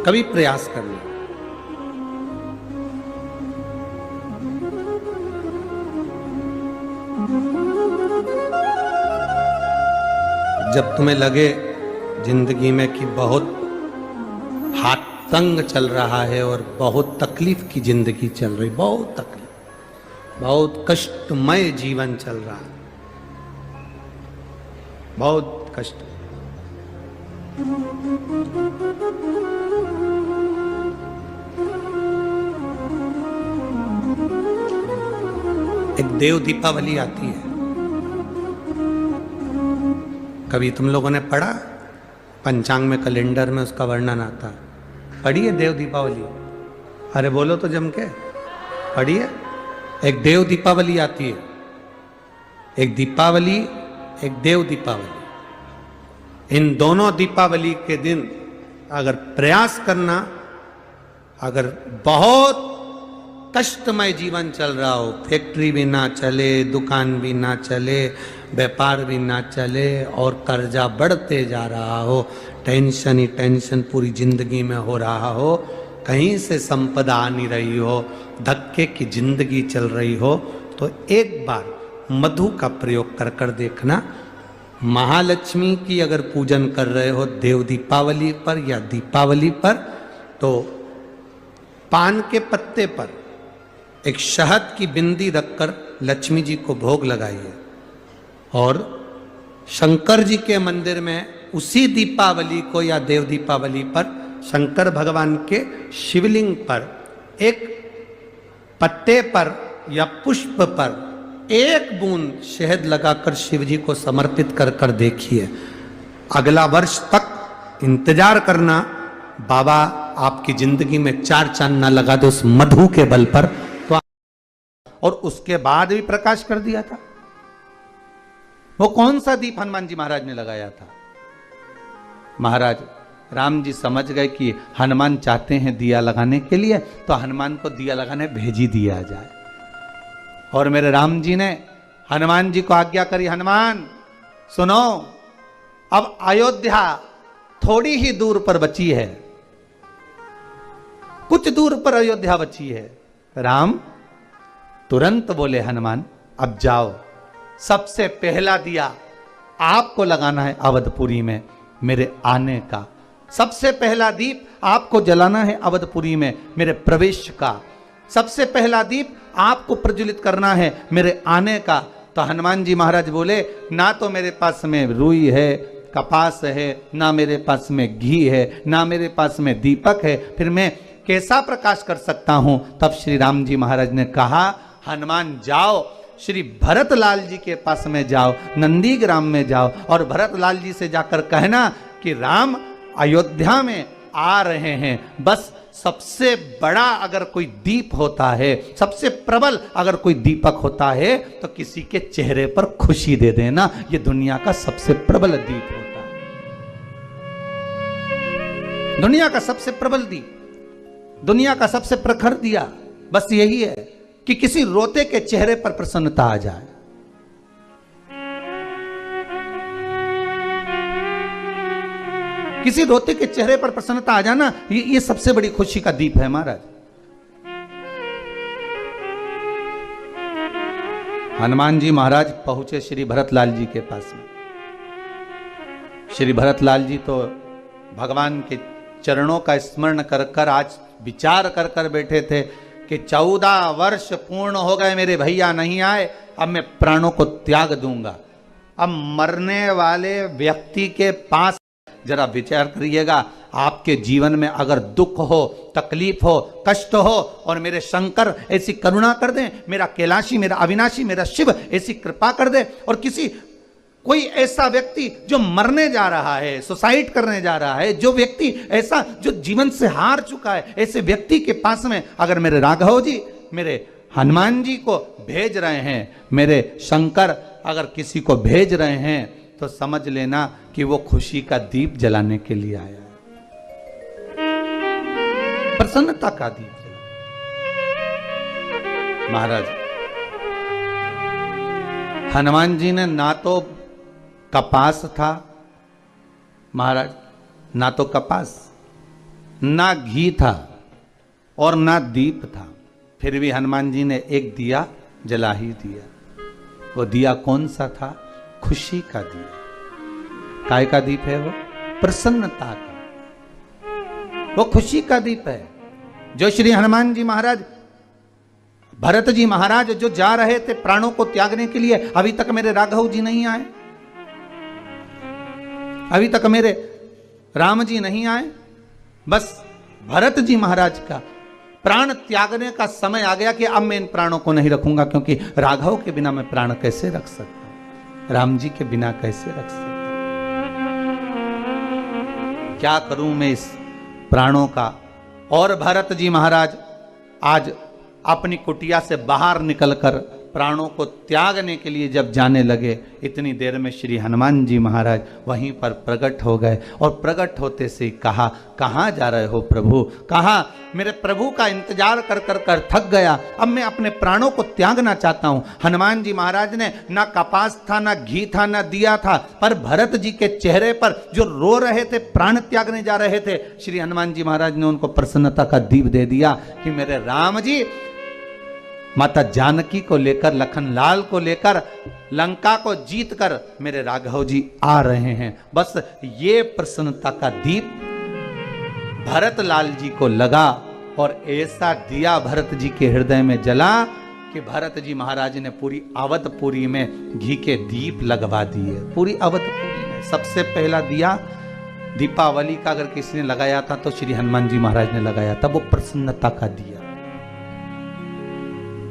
कभी प्रयास करना। जब तुम्हें लगे जिंदगी में कि बहुत हाथ तंग चल रहा है और बहुत तकलीफ की जिंदगी चल रही, बहुत तकलीफ, बहुत कष्टमय जीवन चल रहा है, बहुत कष्ट। एक देव दीपावली आती है, कभी तुम लोगों ने पढ़ा? पंचांग में, कैलेंडर में उसका वर्णन आता है। पढ़िए देव दीपावली? अरे बोलो तो जम के, पढ़िए। एक देव दीपावली आती है, एक दीपावली, एक देव दीपावली। इन दोनों दीपावली के दिन अगर प्रयास करना, अगर बहुत कष्टमय जीवन चल रहा हो, फैक्ट्री भी ना चले, दुकान भी ना चले, व्यापार भी ना चले और कर्जा बढ़ते जा रहा हो, टेंशन ही टेंशन पूरी जिंदगी में हो रहा हो, कहीं से संपदा आ नहीं रही हो, धक्के की जिंदगी चल रही हो, तो एक बार मधु का प्रयोग कर कर देखना। महालक्ष्मी की अगर पूजन कर रहे हो देव दीपावली पर या दीपावली पर, तो पान के पत्ते पर एक शहद की बिंदी रखकर लक्ष्मी जी को भोग लगाइए और शंकर जी के मंदिर में उसी दीपावली को या देव दीपावली पर शंकर भगवान के शिवलिंग पर एक पत्ते पर या पुष्प पर एक बूंद शहद लगाकर शिव जी को समर्पित कर कर देखिए। अगला वर्ष तक इंतजार करना, बाबा आपकी जिंदगी में चार चांद ना लगा दे उस मधु के बल पर। तो और उसके बाद भी प्रकाश कर दिया था। वो कौन सा दीप हनुमान जी महाराज ने लगाया था? महाराज राम जी समझ गए कि हनुमान चाहते हैं दिया लगाने के लिए, तो हनुमान को दिया लगाने भेज ही दिया जाए। और मेरे राम जी ने हनुमान जी को आज्ञा करी, हनुमान सुनो, अब अयोध्या थोड़ी ही दूर पर बची है, कुछ दूर पर अयोध्या बची है। राम तुरंत बोले, हनुमान अब जाओ, सबसे पहला दिया आपको लगाना है अवधपुरी में मेरे आने का। सबसे पहला दीप आपको जलाना है अवधपुरी में मेरे प्रवेश का। सबसे पहला दीप आपको प्रज्वलित करना है मेरे आने का। तो हनुमान जी महाराज बोले, ना तो मेरे पास में रुई है, कपास है, ना मेरे पास में घी है, ना मेरे पास में दीपक है, फिर मैं कैसा प्रकाश कर सकता हूं? तब श्री राम जी महाराज ने कहा, हनुमान जाओ, श्री भरत लाल जी के पास में जाओ, नंदीग्राम में जाओ और भरत लाल जी से जाकर कहना कि राम अयोध्या में आ रहे हैं। बस सबसे बड़ा अगर कोई दीप होता है, सबसे प्रबल अगर कोई दीपक होता है, तो किसी के चेहरे पर खुशी दे देना। ये दुनिया का सबसे प्रबल दीप होता है, दुनिया का सबसे प्रबल दीप, दुनिया का सबसे प्रखर दिया। बस यही है कि किसी रोते के चेहरे पर प्रसन्नता आ जाए। किसी रोते के चेहरे पर प्रसन्नता आ जाना, ये सबसे बड़ी खुशी का दीप है महाराज। हनुमान जी महाराज पहुंचे श्री भरतलाल जी के पास में। श्री भरतलाल जी तो भगवान के चरणों का स्मरण कर कर आज विचार कर कर बैठे थे कि 14 वर्ष पूर्ण हो गए, मेरे भैया नहीं आए, अब मैं प्राणों को त्याग दूंगा। अब मरने वाले व्यक्ति के पास जरा विचार करिएगा, आपके जीवन में अगर दुख हो, तकलीफ हो, कष्ट हो और मेरे शंकर ऐसी करुणा कर दें, मेरा कैलाशी, मेरा अविनाशी, मेरा शिव ऐसी कृपा कर दे, और किसी कोई ऐसा व्यक्ति जो मरने जा रहा है, सुसाइड करने जा रहा है, जो व्यक्ति ऐसा जो जीवन से हार चुका है, ऐसे व्यक्ति के पास में अगर मेरे राघव जी, मेरे हनुमान जी को भेज रहे हैं, मेरे शंकर अगर किसी को भेज रहे हैं, तो समझ लेना कि वो खुशी का दीप जलाने के लिए आया है, प्रसन्नता का दीप जला। महाराज हनुमान जी ने ना तो कपास था महाराज, ना तो कपास, ना घी था और ना दीप था, फिर भी हनुमान जी ने एक दिया जला ही दिया। वो दिया कौन सा था? खुशी का दिया। काय का दीप है वो? प्रसन्नता का। वो खुशी का दीप है जो श्री हनुमान जी महाराज, भरत जी महाराज जो जा रहे थे प्राणों को त्यागने के लिए, अभी तक मेरे राघव जी नहीं आए, अभी तक मेरे राम जी नहीं आए। बस भरत जी महाराज का प्राण त्यागने का समय आ गया कि अब मैं इन प्राणों को नहीं रखूंगा, क्योंकि राघव के बिना मैं प्राण कैसे रख सकता हूं, राम जी के बिना कैसे रख सकता हूं, क्या करूं मैं इस प्राणों का। और भरत जी महाराज आज अपनी कुटिया से बाहर निकलकर प्राणों को त्यागने के लिए जब जाने लगे, इतनी देर में श्री हनुमान जी महाराज वहीं पर प्रकट हो गए। और प्रकट होते से कहा, कहाँ जा रहे हो प्रभु? कहा, मेरे प्रभु का इंतजार कर कर कर थक गया, अब मैं अपने प्राणों को त्यागना चाहता हूं। हनुमान जी महाराज ने ना कपास था, ना घी था, ना दिया था, पर भरत जी के चेहरे पर जो रो रहे थे, प्राण त्यागने जा रहे थे, श्री हनुमान जी महाराज ने उनको प्रसन्नता का दीप दे दिया कि मेरे राम जी माता जानकी को लेकर, लखन लाल को लेकर, लंका को जीत कर मेरे राघव जी आ रहे हैं। बस ये प्रसन्नता का दीप भरत लाल जी को लगा और ऐसा दिया भरत जी के हृदय में जला कि भरत जी महाराज ने पूरी अवधपुरी में घी के दीप लगवा दिए। पूरी अवधपुरी में सबसे पहला दिया दीपावली का अगर किसी ने लगाया था तो श्री हनुमान जी महाराज ने लगाया था, वो प्रसन्नता का दिया।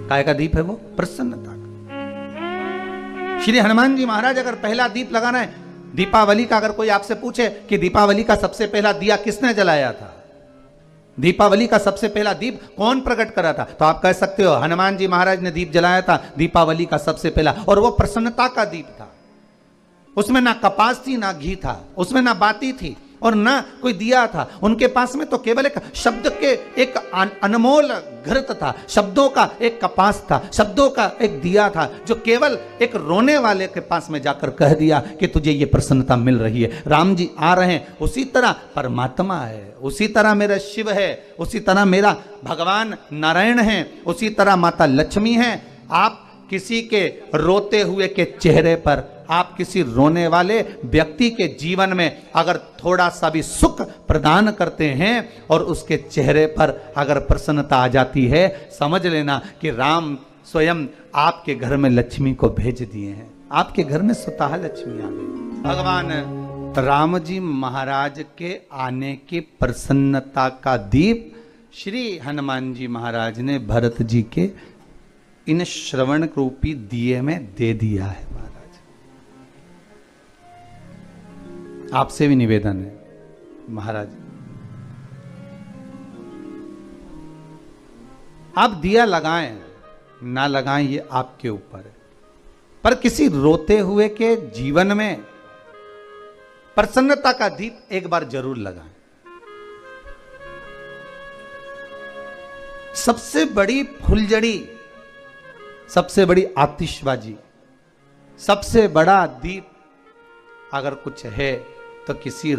काय का दीप है वो? प्रसन्नता का। श्री हनुमान जी महाराज अगर पहला दीप लगाना है दीपावली का, अगर कोई आपसे पूछे कि दीपावली का सबसे पहला दिया किसने जलाया था, दीपावली का सबसे पहला दीप कौन प्रकट करा था, तो आप कह सकते हो हनुमान जी महाराज ने दीप जलाया था दीपावली का सबसे पहला, और वो प्रसन्नता का दीप था। उसमें ना कपास थी, ना घी था, उसमें ना बाती थी और ना कोई दिया था। उनके पास में तो केवल एक शब्द के एक अनमोल घृत था, शब्दों का एक कपास था, शब्दों का एक दिया था, जो केवल एक रोने वाले के पास में जाकर कह दिया कि तुझे ये प्रसन्नता मिल रही है, राम जी आ रहे हैं। उसी तरह परमात्मा है, उसी तरह मेरा शिव है, उसी तरह मेरा भगवान नारायण है, उसी तरह माता लक्ष्मी है। आप किसी के रोते हुए के चेहरे पर, आप किसी रोने वाले व्यक्ति के जीवन में अगर थोड़ा सा भी सुख प्रदान करते हैं और उसके चेहरे पर अगर प्रसन्नता आ जाती है, समझ लेना कि राम स्वयं आपके घर में लक्ष्मी को भेज दिए हैं, आपके घर में स्वतः लक्ष्मी आ गई। भगवान राम जी महाराज के आने की प्रसन्नता का दीप श्री हनुमान जी महाराज ने भरत जी के इन श्रवण रूपी दिए में दे दिया है। महाराज आपसे भी निवेदन है, महाराज आप दिया लगाएं ना लगाएं ये आपके ऊपर है, पर किसी रोते हुए के जीवन में प्रसन्नता का दीप एक बार जरूर लगाएं। सबसे बड़ी फुलझड़ी, सबसे बड़ी आतिशबाजी, सबसे बड़ा दीप अगर कुछ है तो किसी